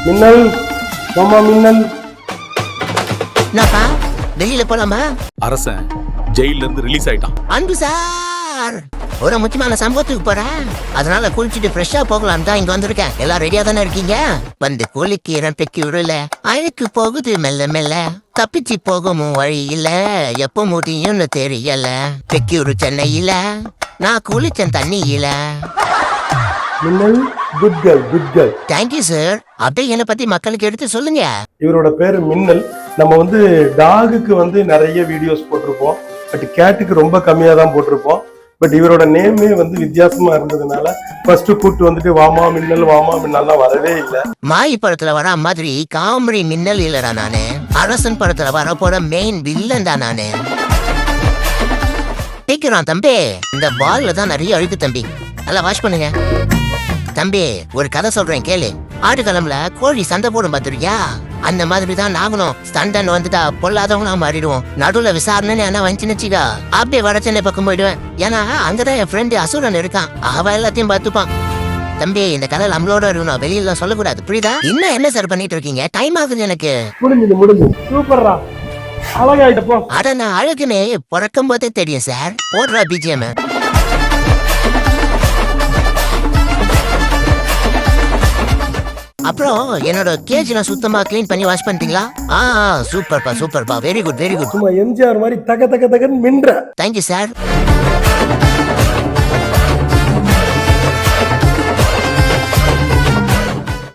மின்னல் மாமா மின்னல். என்னப்பா வெளியில போலாமா? அரசன் ஜெயில இருந்து ரிலீஸ் ஆயிட்டான். அன்பு சார், ஒரு முக்கியமான சம்பவத்துக்கு போறேன். அதனால குளிச்சுட்டு ஃப்ரெஷ்ஷா போகலாம் தான் இங்க வந்திருக்கேன். எல்லாம் ரெடியா தானே இருக்கீங்க? வந்து குளிக்கிறேன் பெக்கி விடல, அழுக்கு போகுது மெல்ல மெல்ல, தப்பிச்சு போகும் வழி இல்ல, எப்போ முடியும்னு தெரியல. பெக்கியூரு சென்னையில நான் குளிச்சேன் தண்ணியில. மின்னல் good girl good girl. Thank you sir. அப்படியே என்னை பத்தி மக்களுக்கு எடுத்து சொல்லுங்க. இவரோட பேரு மின்னல். நம்ம வந்து டாகுக்கு வந்து நிறைய வீடியோஸ் போட்டிருப்போம், பட் கேட்டுக்கு ரொம்ப கம்மியா தான் போட்டிருப்போம். பட் இவரோட நேமே வந்து வித்தியாசமா இருந்ததுனால ஃபர்ஸ்ட் கூட்டு வந்துட்டு வாமா மின்னல் வரவே இல்லை. மாய் படத்துல வர மாதிரி காமெடி மின்னல் இல்லடா நானு. அரசன் படத்துல வர போற மெயின் வில்லன் தான் நானு. கேக்குறான் தம்பி, இந்த பால்ல தான் நிறைய அழுக்கு தம்பி, நல்லா வாஷ் பண்ணுங்க. தம்பி ஒரு கதை சொல்றேன் கேளு. ஆடுகளம்ல கோழி சண்டை போடும் பாத்துருக்கியா? அந்த மாதிரி தான் நாங்களும் ஸ்டண்டன் வந்துட்டா பொல்லாதவங்களா மாறிடுவோம். நடுவுல விசாரணை என்ன வந்துச்சுன்னு அப்படியே வட சென்னை பக்கம் போயிடுவேன். ஏன்னா அங்கதான் என் ஃப்ரெண்டு அசுரன் இருக்கான், அவ எல்லாத்தையும் பார்த்துப்பான். தம்பி இந்த கதை நம்மளோட இருக்கணும், வெளியில சொல்லக்கூடாது, புரியுதா? இன்னும் என்ன சார் பண்ணிட்டு இருக்கீங்க? டைம் ஆகுது எனக்கு. முடிஞ்சு சூப்பர்ரா, அழகாயிட்ட போ. அட நான் அழகுன்னு பிறக்கும் போதே தெரியும் சார். போடுறா பிஜிஎம். அப்புறம் என்னோட கேஜ்லாம் சுத்தமா கிளீன் பண்ணி வாஷ் பண்ணிட்டீங்களா? சூப்பர்ப்பா சூப்பர்ப்பா, வெரி குட் வெரி குட். சும்மா எம்ஜிஆர் மாதிரி தக தக தகன்னு மின்ற. Thank you sir.